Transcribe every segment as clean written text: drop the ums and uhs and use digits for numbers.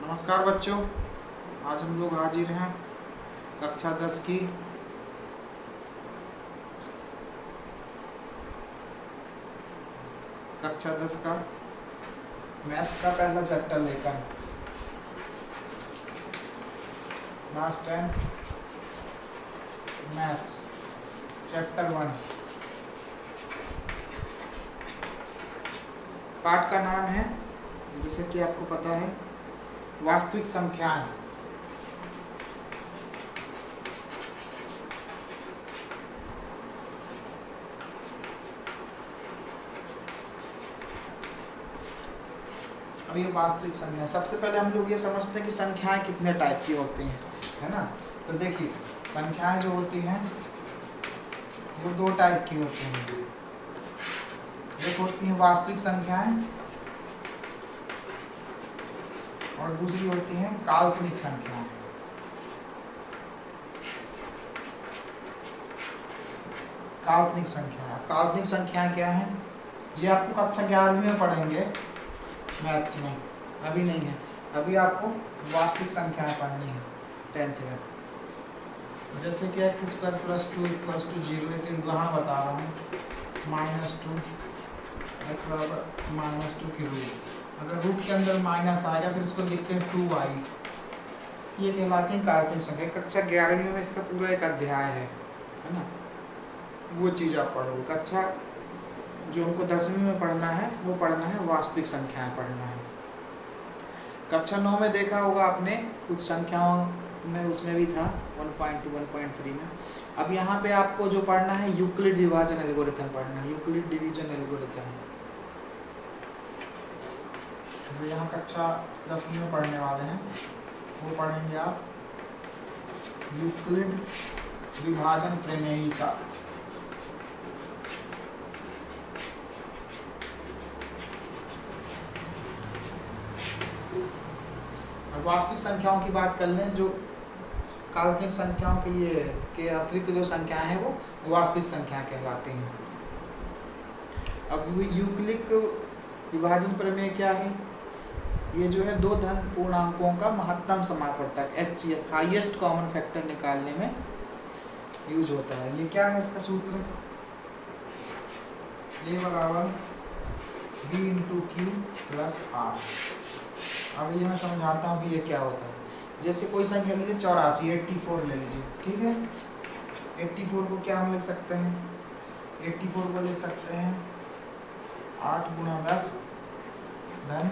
नमस्कार बच्चों, आज हम लोग हाजिर हैं कक्षा 10 की कक्षा 10 का मैथ्स का पहला चैप्टर लेकर। Class 10 maths chapter 1। पाठ का नाम है, जैसे कि आपको पता है, वास्तविक संख्याएं। अब ये वास्तविक संख्याएं, सबसे पहले हम लोग ये समझते हैं कि संख्याएं कितने टाइप की होती हैं, है ना। तो देखिए, संख्याएं जो होती हैं वो दो टाइप की होती हैं। एक होती हैं वास्तविक संख्याएं और दूसरी होती हैं काल्पनिक संख्याएं। काल्पनिक संख्याएं, काल्पनिक संख्याएं क्या है, ये आपको कक्षा 11वीं में पढ़ेंगे मैथ्स में, अभी नहीं है। अभी आपको वास्तविक संख्याएं पढ़नी है 10th में। जैसे कि x² + 2 = 0, एक उदाहरण बता रहा हूँ। -2 x = -2 की रूट, अगर रूट के अंदर माइनस आएगा फिर इसको लिखते हैं 2y। ये कहलाते हैं काल्पनिक संख्या। कक्षा 11वीं में इसका पूरा एक अध्याय है ना, वो चीज़ आप पढ़ोगे। कक्षा जो हमको 10वीं में पढ़ना है वो पढ़ना है वास्तविक संख्याएं पढ़ना है। कक्षा 9 में देखा होगा आपने, कुछ संख्याओं में उसमें भी था 1.2 1.3 में। अब यहाँ पे आपको जो पढ़ना है यूक्लिड विभाजन एल्गोरिथम पढ़ना है, यूक्लिड डिवीजन एल्गोरिथम। तो यहाँ कक्षा 10वीं में पढ़ने वाले हैं, वो पढ़ेंगे आप यूक्लिड विभाजन प्रमेयिका। वास्तविक संख्याओं की बात कर लें, जो काल्पनिक संख्याओं के अतिरिक्त जो संख्याएं हैं वो वास्तविक संख्याएं कहलाती हैं। अब यूक्लिड विभाजन प्रमेय क्या है, ये जो है दो धन पूर्णांकों का महत्तम समापवर्तक HCF हाईएस्ट कॉमन फैक्टर निकालने में यूज होता है। ये क्या है इसका सूत्र, A = B × Q + R। अब ये मैं समझाता हूँ कि ये क्या होता है। जैसे कोई संख्या लीजिए 84, 84 ले लीजिए, ठीक है। 84 को क्या हम लिख सकते हैं, 84 को लिख सकते हैं 8 × 10 धन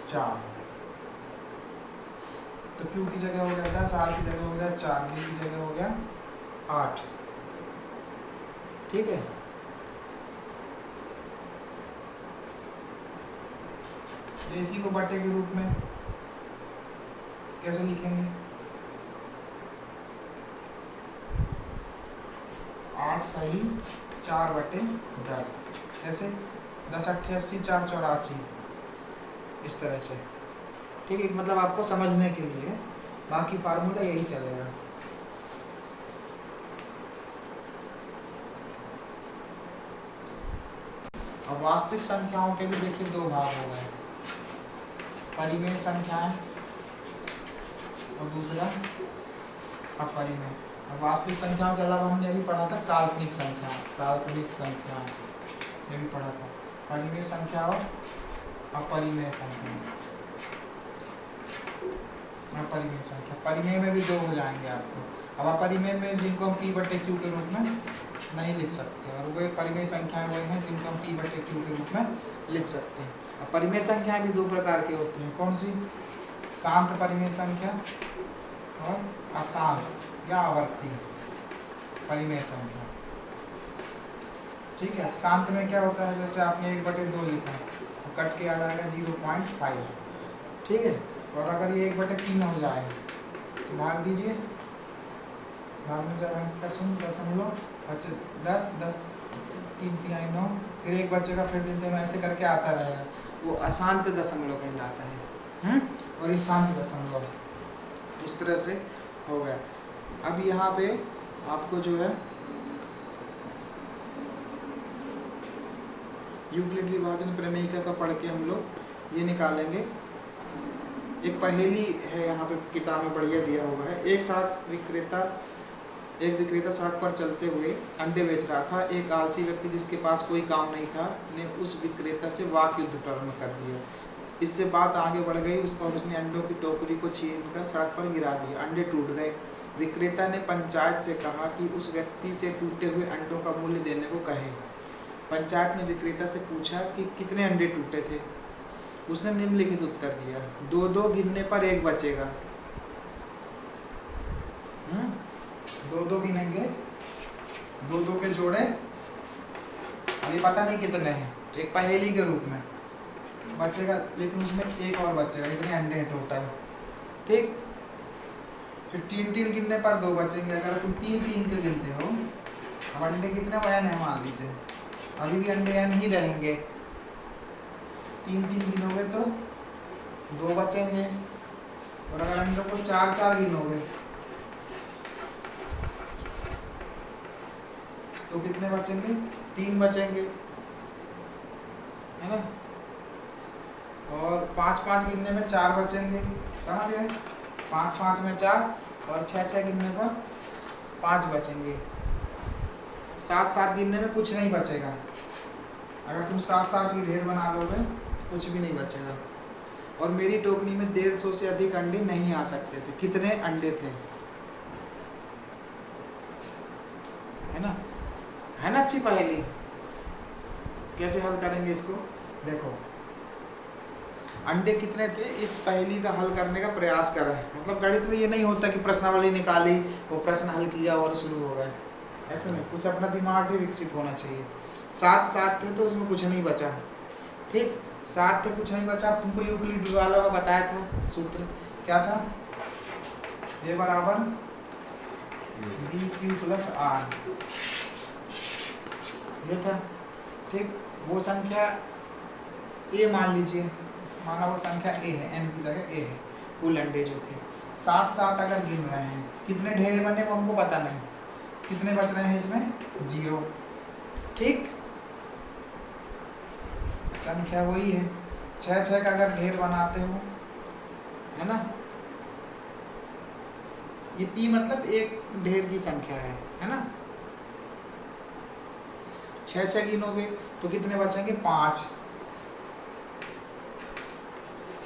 4। तो Q की जगह हो गया 10, R की जगह हो गया 4, B की जगह हो गया 8, ठीक है। इसी को बटे के रूप में कैसे लिखेंगे, 8 सही 4/10, ऐसे 10 × 8 = 80, 4 × 84, इस तरह से, ठीक है। मतलब आपको समझने के लिए, बाकी फार्मूला यही चलेगा। अब वास्तविक संख्याओं के भी देखिए दो भाग हो गए, परिमेय संख्याएं और दूसरा अपरिमेय। अब वास्तविक संख्याओं के अलावा हमने अभी पढ़ा था काल्पनिक संख्या, काल्पनिक संख्याएं ये भी पढ़ा था, परिमेय संख्या और अपरिमेय संख्या। अपरिमेय संख्या, परिमेय में भी दो हो जाएंगे आपको। अब अपरिमेय में जिनको हम P/Q के रूप में नहीं लिख सकते, और वो परिमेय संख्याएं वो हैं जिनको हम P/Q के रूप में लिख सकते हैं। अब परिमेय संख्याएं भी दो प्रकार की होती हैं, कौन सी, शांत परिमेय संख्या और अशांत या आवर्ती परिमेय संख्या, ठीक है। शांत में क्या होता है, जैसे आपने 1/2 लिखा तो कट के आ जाएगा 0.5, ठीक है। और अगर ये 1/3 हो जाए तो भाग दीजिए, भाग में जब अंक 0.10 बचे 10 10 3 3 9, फिर एक बचेगा, फिर 3 3 ऐसे करके आता रहेगा, वो अशांत दशमलव कहलाता है। और ये शांत दशमलव, इस तरह से हो गया। अब यहाँ पे आपको जो है यूक्लिड विभाजन प्रमेयिका का पढ़ के हम लोग ये निकालेंगे एक पहेली है यहाँ पे किताब में बढ़िया दिया हुआ है। एक विक्रेता सड़क पर चलते हुए अंडे बेच रहा था। एक आलसी व्यक्ति जिसके पास कोई काम नहीं था ने उस विक्रेता से वाक युद्ध प्रारंभ कर दिया। इससे बात आगे बढ़ गई और उसने अंडों की टोकरी को छीनकर सड़क पर गिरा दिया। अंडे टूट गए। विक्रेता ने पंचायत से कहा कि उस व्यक्ति से टूटे हुए अंडों का मूल्य देने को कहे। पंचायत ने विक्रेता से पूछा कि कितने अंडे टूटे थे। उसने निम्नलिखित उत्तर दिया, 2-2 गिनने पर एक बचेगा। 2-2 गिनेंगे, 2-2 के जोड़े, अभी पता नहीं कितने हैं, तो एक पहेली के रूप में बचेगा, लेकिन उसमें एक और बचेगा। इतने अंडे हैं टोटल, ठीक। फिर 3-3 गिनने पर 2 बचेंगे। अगर तुम 3-3 के गिनते हो, अब अंडे कितने बयान है मान लीजिए, अभी भी अंडे या नहीं रहेंगे। 3-3 गिनोगे तो 2 बचेंगे, और अगर अंडों को 4-4 गिनोगे तो कितने बचेंगे? 3 बचेंगे, है ना। और 5-5 गिनने में 4 बचेंगे, समझ गए। 5-5 में 4 और 6-6 गिनने पर 5 बचेंगे। 7-7 गिनने में कुछ नहीं बचेगा। अगर तुम 7-7 की ढेर बना लोगे कुछ भी नहीं बचेगा। और मेरी टोकरी में 150 से अधिक अंडे नहीं आ सकते थे। कितने अंडे थे, है ना अच्छी पहेली। कैसे हल करेंगे इसको, देखो अंडे कितने थे, इस पहेली का हल करने का प्रयास करें। मतलब गणित में ये नहीं होता कि प्रश्नावली निकाली, वो प्रश्न हल किया और शुरू हो गए, ऐसा नहीं। कुछ अपना दिमाग भी विकसित होना चाहिए। 7-7 थे तो उसमें कुछ नहीं बचा, ठीक। 7 थे, कुछ नहीं बचा। तुमको यूक्लिड वाला में बताया था सूत्र, क्या था, A बराबर BQ + R, ये था, ठीक। वो संख्या A मान लीजिए, माना वो संख्या A है, n की जगह A है। कुल अंडे जो थे 7-7 अगर गिन रहे हैं, कितने ढेरे बने वो हमको पता नहीं, कितने बच रहे हैं इसमें, 0, ठीक। संख्या वही है। 6-6 का अगर ढेर बनाते हो, है ना, ये P मतलब एक ढेर की संख्या है ना। 6-6 गिनोगे तो कितने बचेंगे, 5।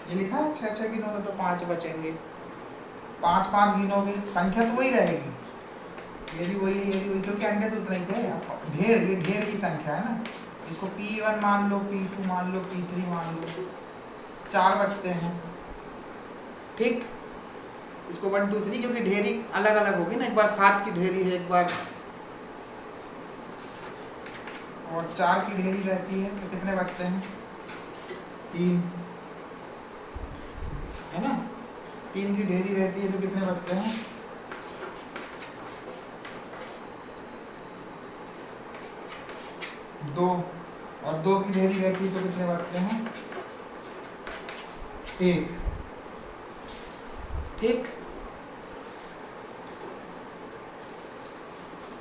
ये लिखा है 6-6 गिनोगे तो 5 बचेंगे। 5-5 गिनोगे, संख्या तो वही रहेगी, ये भी वही, ये भी वही, क्योंकि अंडे तो उतने ही थे। ढेर, ये ढेर की संख्या है ना। इसको P1 मान लो, P2 मान लो, P3 मान लो, 4 बचते हैं, ठीक। इसको 1 2 3, क्योंकि ढेरी अलग अलग होगी ना, एक बार 7 की ढेरी है, एक बार और 4 की ढेरी रहती है, तो कितने बचते हैं, 3, है ना। 3 की ढेरी रहती है तो कितने बचते हैं, 2, और 2 की ढेरी रहती है तो कितने बचते हैं, 1, ठीक।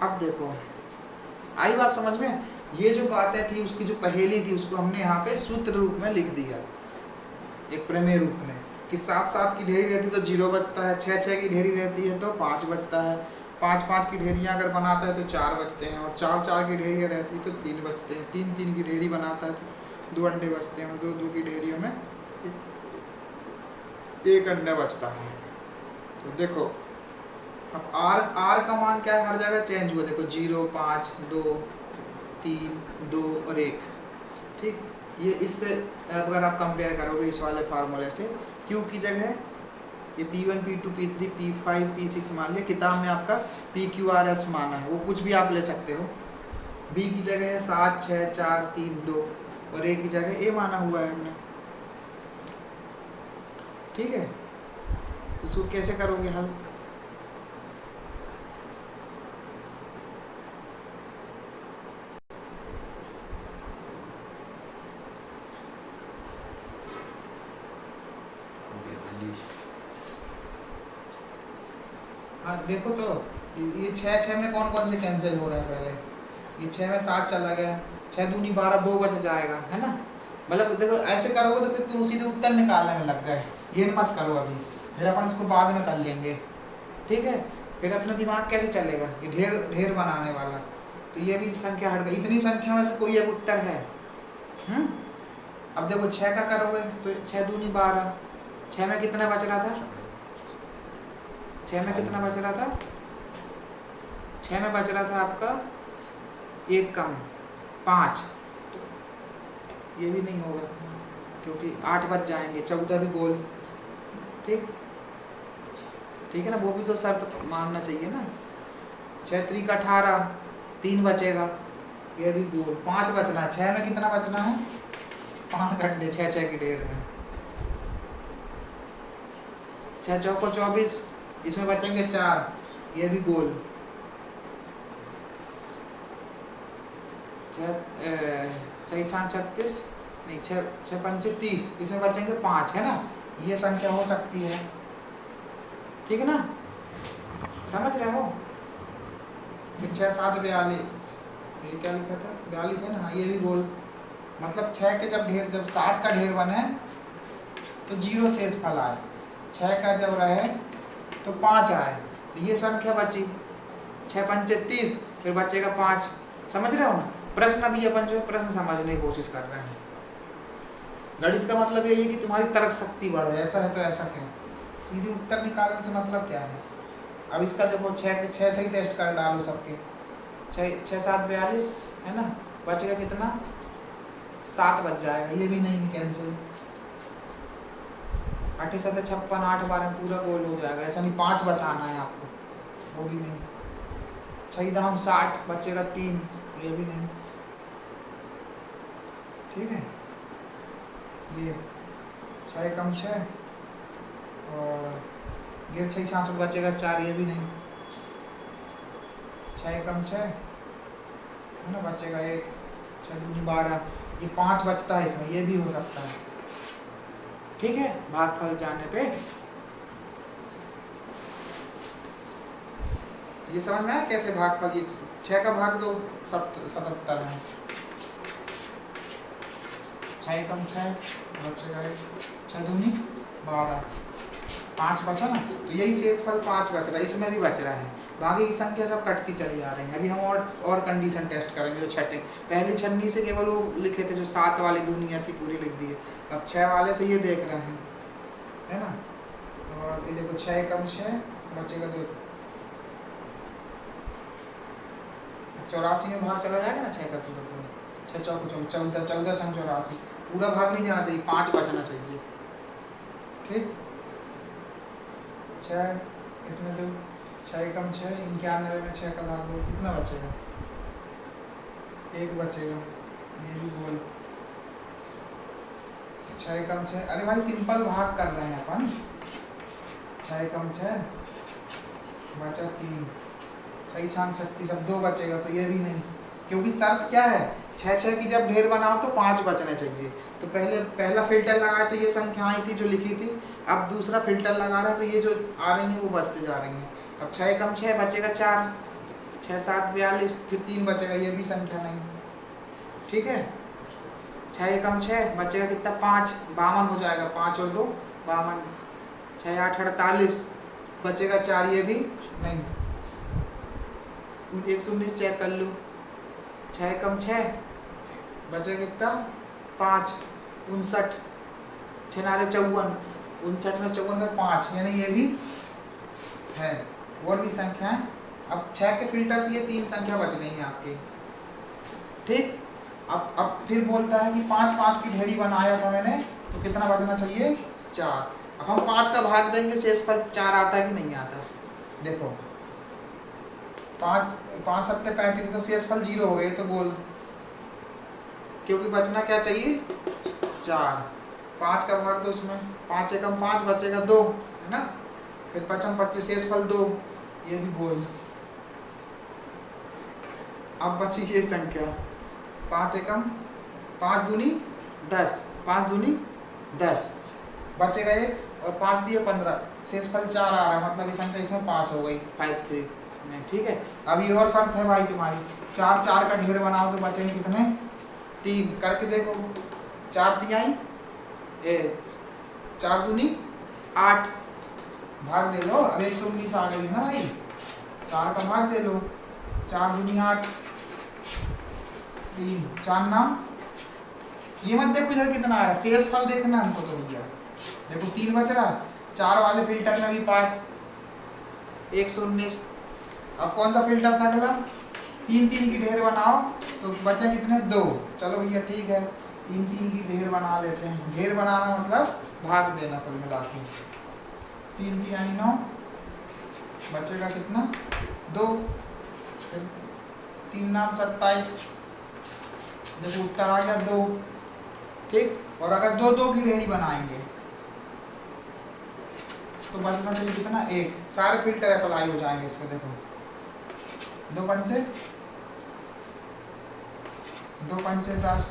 अब देखो, आई बात समझ में। ये जो बातें थी, उसकी जो पहेली थी, उसको हमने यहाँ पे सूत्र रूप में लिख दिया, एक प्रमेय रूप में, कि 7-7 की ढेरी रहती है तो 0 बचता है, 6-6 की ढेरी रहती है तो 5 बचता है, 5-5 की ढेरियाँ अगर बनाता है तो 4 बचते हैं, और 4-4 की ढेरियाँ रहती है तो 3 बचते हैं, 3-3 की ढेरी बनाता है तो 2 अंडे बचते हैं, और 2-2 की ढेरियों में 1 अंडा बचता है। तो देखो अब R का मान क्या है, हर जगह चेंज हुआ, देखो 0, 5, 2, 3, 2 और 1, ठीक। ये इससे अगर आप कंपेयर करोगे इस वाले फार्मूले से, Q की जगह ये P1, P2, P3, P5, P6 मान लिया। किताब में आपका PQRS माना है, वो कुछ भी आप ले सकते हो। B की जगह है 7, 6, 4, 3, 2, और A की जगह A माना हुआ है हमने, ठीक है। तो इसको कैसे करोगे हल, हाँ देखो तो ये 6-6 में कौन कौन से कैंसिल हो रहा है, पहले ये 6 में 7 चला गया, 6 दूनी 12, 2 बच जाएगा, है ना। मतलब देखो ऐसे करोगे तो फिर तुम सीधे उत्तर निकालने में लग गए, ये मत करो अभी, फिर अपन इसको बाद में कर लेंगे, ठीक है। फिर अपना दिमाग कैसे चलेगा, ये ढेर ढेर बनाने वाला, तो ये भी संख्या हट गई, इतनी संख्या में से कोई एक उत्तर है। अब देखो 6 का करोगे तो 6 दूनी 12, 6 में कितना बच रहा था, 6 में कितना बच रहा था, 6 में बच रहा था आपका एक कम 5, तो ये भी नहीं होगा क्योंकि 8 बच जाएंगे, 14 भी गोल, ठीक ठीक है ना, वो भी तो शर्त मानना चाहिए ना। 6 त्रिक 18, 3 बचेगा, ये भी गोल, 5 बचना है, 6 में कितना बचना है, 5 अंडे 6 की ढेर में, 6 चौको 24, इसमें बचेंगे 4, ये भी गोल, 6 36 नहीं 6 पंचे 30, इसमें बचेंगे 5, है ना, ये संख्या हो सकती है, ठीक है ना, समझ रहे हो। 6 7 42, ये क्या लिखा था 42 है ना, ये भी गोल, मतलब 6 के जब 7 का ढेर बने तो 0 शेष फल आए, 6 का जब रहे तो 5 आए, तो ये संख्या बची, 6 पंचे 30, फिर बचेगा 5, समझ रहे हो ना। प्रश्न अभी अपन जो है प्रश्न समझने की कोशिश कर रहे हैं, गणित का मतलब यही है कि तुम्हारी तर्क शक्ति बढ़े, ऐसा है तो ऐसा क्यों, सीधे उत्तर निकालने से मतलब क्या है। अब इसका देखो 6 से ही टेस्ट कर डालो सबके, 6 7 42 है ना, बचेगा कितना 7 बच जाएगा, ये भी नहीं है कैंसिल, 8 7 56, 8 12 पूरा गोल हो जाएगा, ऐसा नहीं 5 बचाना है आपको, वो भी नहीं, 6 दाम 60 बचेगा 3, ये भी नहीं, ठीक है। ये 6 कम 6 और 6 66 बचेगा 4, ये भी नहीं, 6 कम 6 है ना, बचेगा 1, 6 दूनी 12, ये 5 बचता है इसमें, ये भी हो सकता है, ठीक है। भागफल जाने पे ये समझ में आया कैसे भागफल, ये 6 का भाग दो 77 है, 6 कम 6 बचेगा 1, 6 दूनी 12, 5 बचा ना, तो यही शेष फल 5 बच रहा है, इसमें भी बच रहा है, बाकी की संख्या सब कटती चली जा रही है। अभी हम और कंडीशन टेस्ट करेंगे, जो छठे पहली छन्नी से केवल वो लिखे थे, जो 7 वाली दुनिया थी पूरी लिख दी है, अब 6 वाले से ये देख रहे हैं, है ना। और ये देखो 6 कम 6 बचेगा 2, 84 में भाग चला जाएगा ना 6 का, 6 चौको 14, 14 छंग 84, पूरा भाग नहीं जाना चाहिए, 5 बचना चाहिए, ठीक। 6 इसमें दो, 6 कम 6 91 में 6 का भाग दो, कितना बचेगा 1 बचेगा, ये भी गोल, 6 कम 6, अरे भाई सिंपल भाग कर रहे हैं अपन, 6 कम 6 बचा 3, 6 छांग 36, अब 2 बचेगा, तो ये भी नहीं, क्योंकि शर्त क्या है 6 की जब ढेर बनाओ तो 5 बचने चाहिए, तो पहला फिल्टर लगाया तो ये संख्या आई थी जो लिखी थी, अब दूसरा फिल्टर लगा रहा है तो ये जो आ रही हैं वो बचते जा रही हैं। अब 6 कम 6 बचेगा 4, 6 7 42, फिर 3 बचेगा, ये भी संख्या नहीं, ठीक है। 6 कम 6 बचेगा कितना 5, 52 हो जाएगा, 5 और 2 52, 6 8 48 बचेगा 4, ये भी नहीं, 119 चेक कर लो, 6 कम 6 बचेगा कितना 5, 59, 6 नारे 54, 59 में 54 में 5, यानी ये भी है, और भी संख्या है। अब 6 के फिल्टर से ये 3 संख्या बच गई है आपकी, ठीक। अब फिर बोलता है कि 5 5 की ढेरी बनाया था मैंने, तो कितना बचना चाहिए 4, अब हम 5 का भाग देंगे, शेषफल 4 आता है कि नहीं आता, देखो 5 5 7 35 है तो शेषफल 0 हो गए, तो गोल, क्योंकि बचना क्या चाहिए 4, 5 का भाग दो उसमें, 5 एकम 5 बचेगा 2, है ना, फिर 5 25 शेषफल 2, ये भी गोल। अब बची ये संख्या 5 एकम 5 दूनी 10, 5 दूनी 10 बचेगा 1, और 5 दिए 15, शेषफल 4 आ रहा है, मतलब ये संख्या इसमें पास हो गई 5 3 में, ठीक है। अब ये और शर्त है भाई तुम्हारी, 4 4 का ढेर बनाओ तो बचेंगे कितने 3, करके देखो, 4 तिहाई 4 दूनी 8, भाग दे लो। अब 119 आ गई ना भाई, 4 का भाग दे लो, 4 दूनी 8, 3, 4 नाम। ये मत देखो इधर कितना आ रहा है, शेष फल देखना हमको तो भैया। देखो 3 बच रहा, 4 वाले फिल्टर में भी पास 119। अब कौन सा फिल्टर था अगला, 3 3 की ढेर बनाओ, तो बचा कितने 2। चलो भैया ठीक है, 3 3 की ढेर बना लेते हैं। ढेर बनाना मतलब भाग देना कुल मिला के, 3 तिहाई 9, बचेगा कितना 2, 3 नाम 27। देखो उत्तर आ गया 2, ठीक। और अगर 2 2 की ढेरी बनाएंगे तो बचना चाहिए कितना 1। सारे फिल्टर अप्लाई हो जाएंगे इसमें। देखो 2 पंचे 10,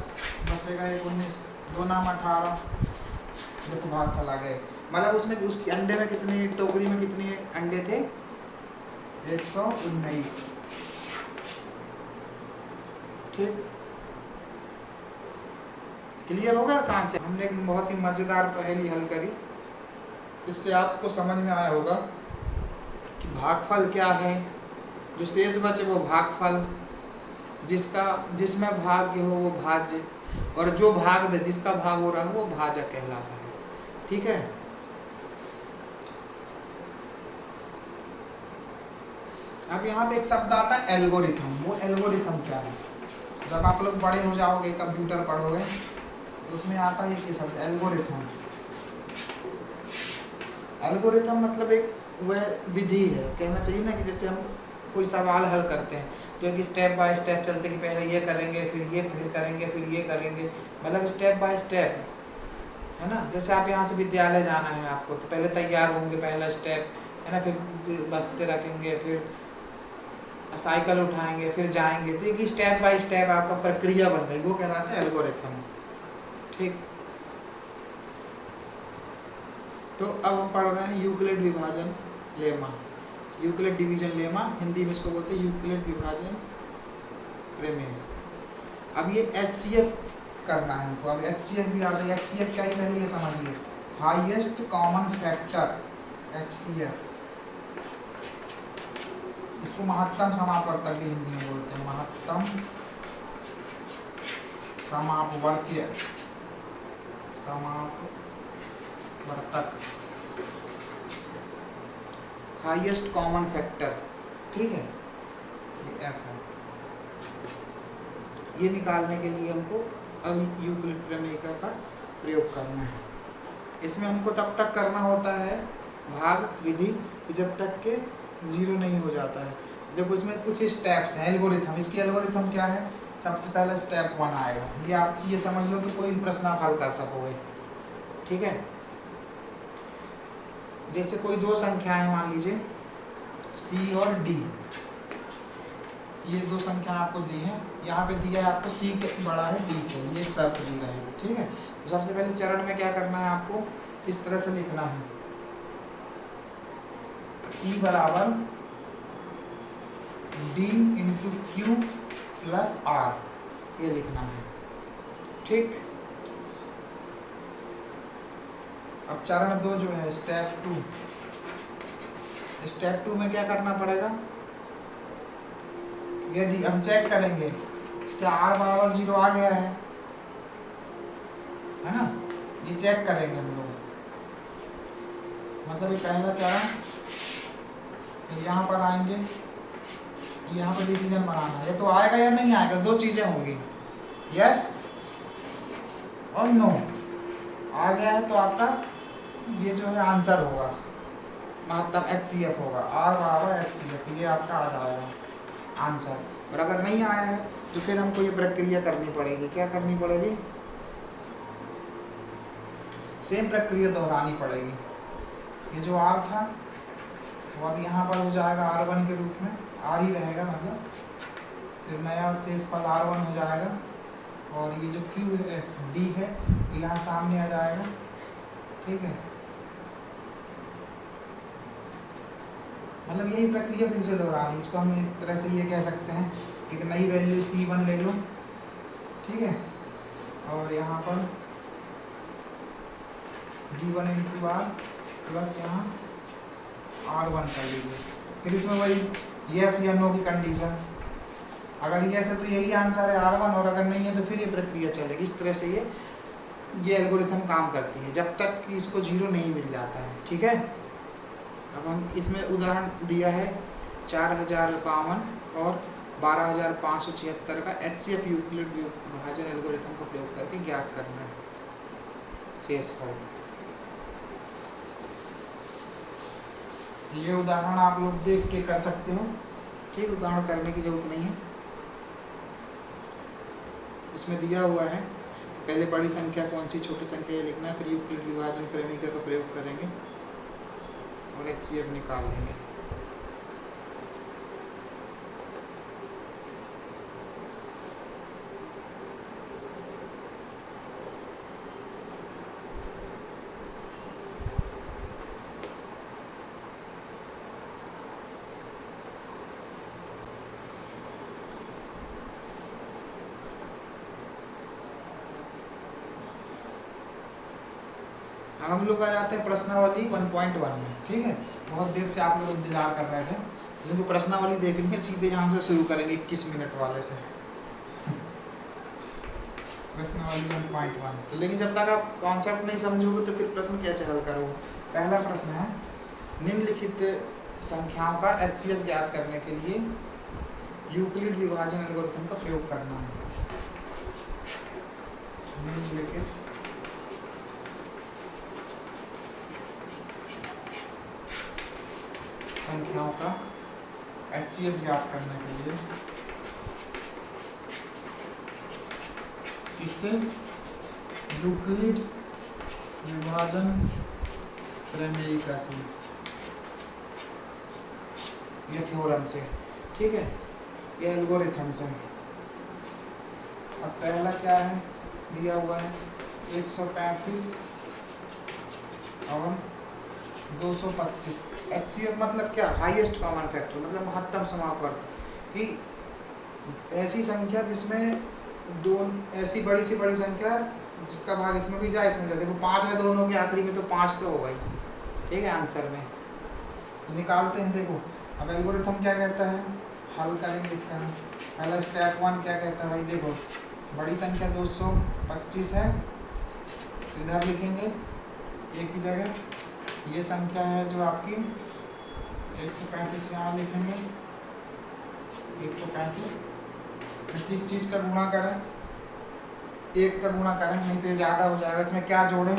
बचेगा 1 19, 2 नाम 18। देखो भाग फल आ गए, मतलब उसमें उसकी अंडे में कितने, टोकरी में कितने अंडे थे 119, ठीक। क्लियर होगा कहाँ से। हमने एक बहुत ही मज़ेदार पहेली हल करी, इससे आपको समझ में आया होगा कि भागफल क्या है। जो शेष बचे वो भागफल, जिसमें भाग्य हो वो भाज्य, और जो भाग दे जिसका भाग हो रहा है वो भाजक कहलाता है, ठीक है। अब यहाँ पे एक शब्द आता है एल्गोरिथम। वो एल्गोरिथम क्या है, जब आप लोग बड़े हो जाओगे कंप्यूटर पढ़ोगे तो उसमें आता है ये शब्द एल्गोरिथम। एल्गोरिथम मतलब एक वह विधि है, कहना चाहिए ना, कि जैसे हम कोई सवाल हल करते हैं तो एक स्टेप बाय स्टेप चलते, कि पहले ये करेंगे फिर ये फिर करेंगे फिर ये करेंगे, मतलब स्टेप बाय स्टेप, है ना। जैसे आप यहाँ से विद्यालय जाना है आपको, तो पहले तैयार होंगे, पहला स्टेप है ना, फिर बस्ते रखेंगे, फिर साइकिल उठाएंगे, फिर जाएंगे, तो एक स्टेप बाय स्टेप आपका प्रक्रिया बन गई, वो कहलाता है एल्गोरिथम, ठीक। तो अब हम पढ़ रहे हैं यूक्लिड विभाजन lemma, Euclid division lemma, Hindi में इसको बोलते हैं यूक्लिड विभाजन प्रमेय। अब ये HCF करना है हमको। अब HCF भी आता है। HCF क्या ही, पहले ये समझिए, हाईएस्ट कॉमन फैक्टर, HCF। इसको महत्तम समापवर्तक भी हिंदी में बोलते हैं, महत्तम समापवर्त्य, समापवर्तक, हाईएस्ट कॉमन फैक्टर, ठीक है, ये F है। ये निकालने के लिए हमको अब यूक्लिड प्रमेय का प्रयोग करना है। इसमें हमको तब तक करना होता है भाग विधि, जब तक के 0 नहीं हो जाता है। देखो इसमें कुछ स्टेप्स हैं एल्गोरिथम। इसकी एल्गोरिथम क्या है, सबसे पहले स्टेप 1 आएगा, ये आप ये समझ लो तो कोई भी प्रश्न आप हल कर सकोगे, ठीक है। जैसे कोई 2 संख्याएं मान लीजिए C और D, ये 2 संख्या आपको दी है, यहाँ पे दिया है आपको C बड़ा है D से, ये एक शर्त दी रहेगी, ठीक है। तो सबसे पहले चरण में क्या करना है आपको, इस तरह से लिखना है, C बराबर D into Q plus R, ये लिखना है, ठीक। अब चरण 2 जो है स्टेप 2, स्टेप 2 में क्या करना पड़ेगा, यदि हम चेक करेंगे क्या R बराबर 0 आ गया है ना, ये चेक करेंगे हम लोग। मतलब ये पहला चरण, फिर यहाँ पर आएंगे, यहाँ पर डिसीजन बनाना है, ये तो आएगा या नहीं आएगा, 2 चीज़ें होंगी, यस और नो। आ गया है तो आपका ये जो है आंसर होगा, महत्तम HCF होगा, R बराबर HCF, ये आपका आ जाएगा आंसर। और अगर नहीं आया है तो फिर हमको ये प्रक्रिया करनी पड़ेगी, क्या करनी पड़ेगी, सेम प्रक्रिया दोहरानी पड़ेगी। ये जो R था वो अब यहाँ पर हो जाएगा R1 के रूप में, R ही रहेगा मतलब, फिर नया शेष पद R1 हो जाएगा, और ये जो Q है D है ये यहाँ सामने आ जाएगा, ठीक है। मतलब यही प्रक्रिया फिर से दोहरानी, इसको हम एक तरह से ये कह सकते हैं, एक नई वैल्यू C1 ले लो, ठीक है, और यहाँ पर D1 इंटू आर प्लस यहाँ R1 कर लीजिए। फिर इसमें वही यस या नो की कंडीशन, अगर यस है तो यही आंसर है R1, और अगर नहीं है तो फिर ये प्रक्रिया चलेगी। इस तरह से ये एल्गोरिथम काम करती है जब तक कि इसको 0 नहीं मिल जाता है। ठीक है, अब हम इसमें उदाहरण दिया है 4052 और 12576 का HCF यूक्लिड विभाजन एल्गोरिथम का प्रयोग करके ज्ञात करना है शेषफल। ये उदाहरण आप लोग देख के कर सकते हो, ठीक, उदाहरण करने की जरूरत नहीं है। इसमें दिया हुआ है पहले बड़ी संख्या कौन सी, छोटी संख्या ये लिखना है, फिर यूक्लिड विभाजन क्रमिका का प्रयोग करेंगे और HCF निकाल लेंगे। हम लोग आ जाते हैं प्रश्नावली 1.1 में। ठीक है, बहुत देर से आप लोग इंतजार कर रहे थे, जिनको प्रश्नावली देखनी है सीधे यहाँ से शुरू करेंगे 21 मिनट वाले से। प्रश्नावली 1.1। तो लेकिन जब तक आप कॉन्सेप्ट नहीं समझोगे तो फिर प्रश्न कैसे हल करोगे। पहला प्रश्न है, निम्नलिखित संख्याओं का HCF ज्ञात करने के लिए यूक्लिड विभाजन एल्गोरिथम का प्रयोग करना है। निम्नलिखित संख्याओं का HCF ज्ञात करने के लिए किससे, यूक्लिड विभाजन प्रमेयिका से, ये थ्योरम से। ठीक है, ये एल्गोरिथम से। अब पहला क्या है दिया हुआ है, 135 और 225। HCF मतलब क्या, हाईएस्ट कॉमन फैक्टर, मतलब महत्तम समापवर्त, कि ऐसी संख्या जिसमें दो, ऐसी बड़ी से बड़ी संख्या जिसका भाग इसमें भी जाए इसमें जाए। देखो 5 है दोनों के आखिरी में, तो 5 तो होगा ही। ठीक है, आंसर में तो निकालते हैं। देखो अब एल्गोरिथम क्या कहता है, हल करेंगे इसका। पहला स्टेप 1 क्या कहता है भाई, देखो बड़ी संख्या 225 है, इधर लिखेंगे एक ही जगह। ये संख्या है जो आपकी 135, यहाँ लिखेंगे 135। किस चीज़ का गुणा करें, 1 का गुणा करें, नहीं तो ये ज़्यादा हो जाएगा। इसमें क्या जोड़ें,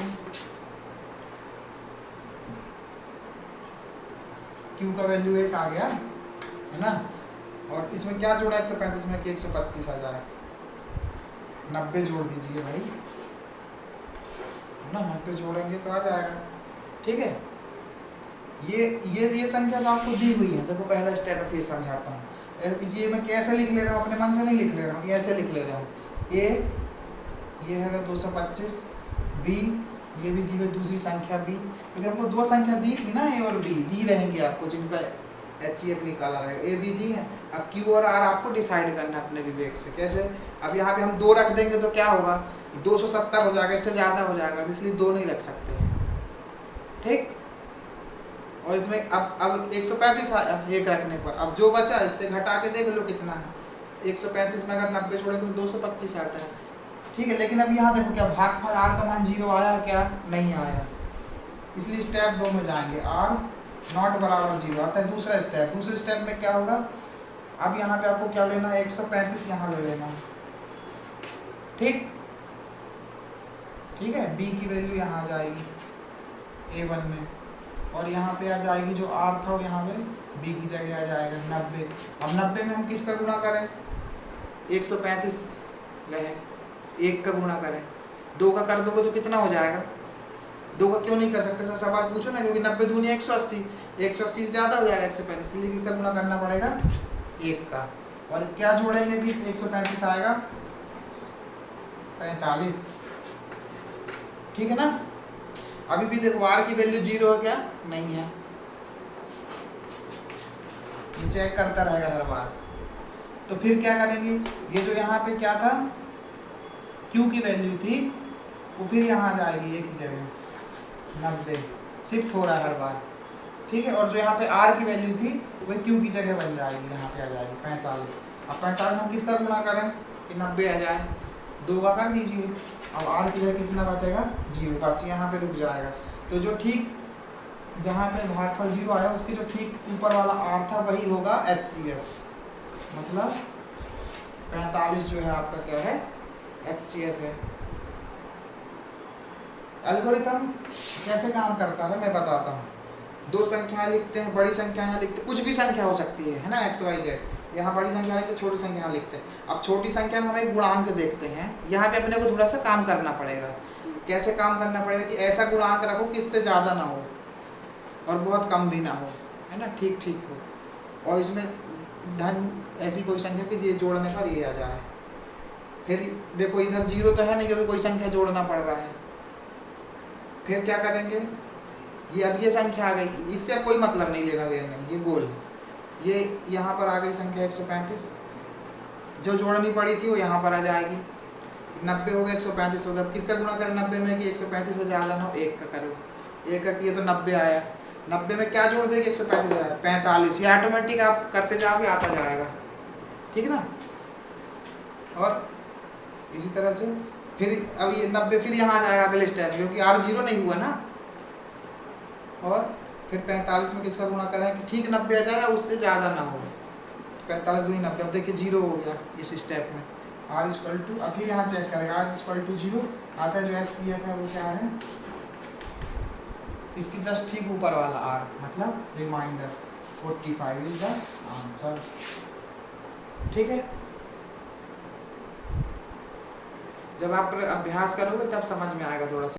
Q का वैल्यू 1 आ गया है ना, और इसमें क्या जोड़ा 135 में कि 125 आ जाए। 90 जोड़ दीजिए भाई, है ना, 90 जोड़ेंगे तो आ जाएगा। ठीक है, ये संख्या तो आपको दी हुई है। देखो पहला स्टेप में फिर समझाता हूँ। ये मैं कैसे लिख ले रहा हूँ, अपने मन से नहीं लिख ले रहा हूँ, ये ऐसे लिख ले रहा हूँ। ये है 225, B ये भी दी हुई दूसरी संख्या B, क्योंकि हमको दो संख्या दी थी ना, A और B दी रहेंगी आपको, जिनका HCF निकाला रहेगा। A B दी है, अब Q और R आपको डिसाइड करना है अपने विवेक से। कैसे, अब यहाँ पे हम 2 रख देंगे तो क्या होगा, 270 हो जाएगा, इससे ज़्यादा हो जाएगा, इसलिए 2 नहीं रख सकते हैं। ठीक, और इसमें अब 135 एक रखने पर, अब जो बचा इससे घटा के देख लो कितना है। 135 में अगर 90 छोड़े तो 225 आता है। ठीक है, लेकिन अब यहाँ देखो क्या भागफल R का मान 0 आया, क्या नहीं आया, इसलिए स्टेप 2 में जाएंगे। R नॉट बराबर 0 आता है दूसरा स्टेप। दूसरे स्टेप में क्या होगा, अब यहाँ पे आपको क्या लेना है, 135 यहाँ ले लेना। ठीक है, B की वैल्यू यहाँ आ जाएगी A1 में, और यहाँ पे आ जाएगी जो R था वो यहाँ पे B की जगह आ जाएगा 90। अब 90 में हम किसका गुणा करें, 135 रहे, 1 का गुणा करें, 2 का कर दोगे तो कितना हो जाएगा। 2 का क्यों नहीं कर सकते, सर सवाल पूछो ना, क्योंकि 90 दूनी 180, 180 से ज़्यादा हो जाएगा 135, इसलिए किसका गुणा करना पड़ेगा, 1 का। और क्या जोड़ेंगे कि 135 आएगा 45। ठीक है ना। अभी भी देखो R की वैल्यू 0 है क्या, नहीं है, ये चेक करता रहेगा हर बार। तो फिर क्या करेंगे, ये जो यहाँ पे क्या था Q की वैल्यू थी वो फिर यहाँ आ जाएगी एक ही जगह, 90 शिफ्ट हो रहा है हर बार, ठीक है। और जो यहाँ पे आर की वैल्यू थी वही क्यू की जगह बन जाएगी, यहाँ पे आ जाएगी 45। अब 45 हम किसका गुणा करें कि 90 आ जाए, 2 का कर दीजिए। अब आर की जगह कितना बचेगा 0, बस यहाँ पे रुक जाएगा। तो जो ठीक जहाँ पे भागफल 0 आया उसके जो ठीक ऊपर वाला आर था वही होगा HCF, मतलब 45 जो है आपका क्या है HCF है। एल्गोरिथम कैसे काम करता है मैं बताता हूँ। 2 संख्याएं लिखते हैं, बड़ी संख्याएं लिखते हैं, कुछ भी संख्या हो सकती है ना, XYZ। यहाँ बड़ी संख्या लिखते हैं, छोटी संख्या लिखते हैं। अब छोटी संख्या में हम एक गुणांक देखते हैं, यहाँ पे अपने को थोड़ा सा काम करना पड़ेगा। कैसे काम करना पड़ेगा कि ऐसा गुणांक रखो कि इससे ज़्यादा ना हो और बहुत कम भी ना हो, है ना, ठीक ठीक हो। और इसमें धन ऐसी कोई संख्या कि ये जोड़ने पर ये आ जाए। फिर देखो इधर 0 तो है नहीं क्योंकि कोई संख्या जोड़ना पड़ रहा है। फिर क्या करेंगे, ये अब ये संख्या आ गई, इससे अब कोई मतलब नहीं, लेना देना नहीं, ये गोल। ये यहाँ पर आ गई संख्या 135, जो जोड़नी पड़ी थी वो यहाँ पर आ जाएगी। 90 हो गया 135 हो गया। अब किसका गुणा करें 90 में कि 135 से ज़्यादा ना हो, 1 का करो, 1 का किए तो 90 आया। 90 में क्या जोड़ देगी 135 आया 45, ये ऑटोमेटिक आप करते जाओगे आता जाएगा, ठीक ना। और इसी तरह से फिर अब ये 90 फिर यहाँ आ जाएगा अगले स्टेप, क्योंकि R 0 नहीं हुआ ना। और फिर 45 में किसका गुणा करें कि ठीक 90 आ जाएगा, उससे ज़्यादा ना हो। 45 दूनी 90, अब देखिए 0 हो गया इस स्टेप में। R इक्वल टू, अब फिर यहाँ चेक करेगा, R इक्वल टू 0 आता है। जो HCF है वो क्या है, इसकी जस्ट ठीक ऊपर वाला R, मतलब रिमाइंडर 45 इज द आंसर, ठीक है। जब आप अभ्यास करोगे तब समझ में आएगा थोड़ा सा।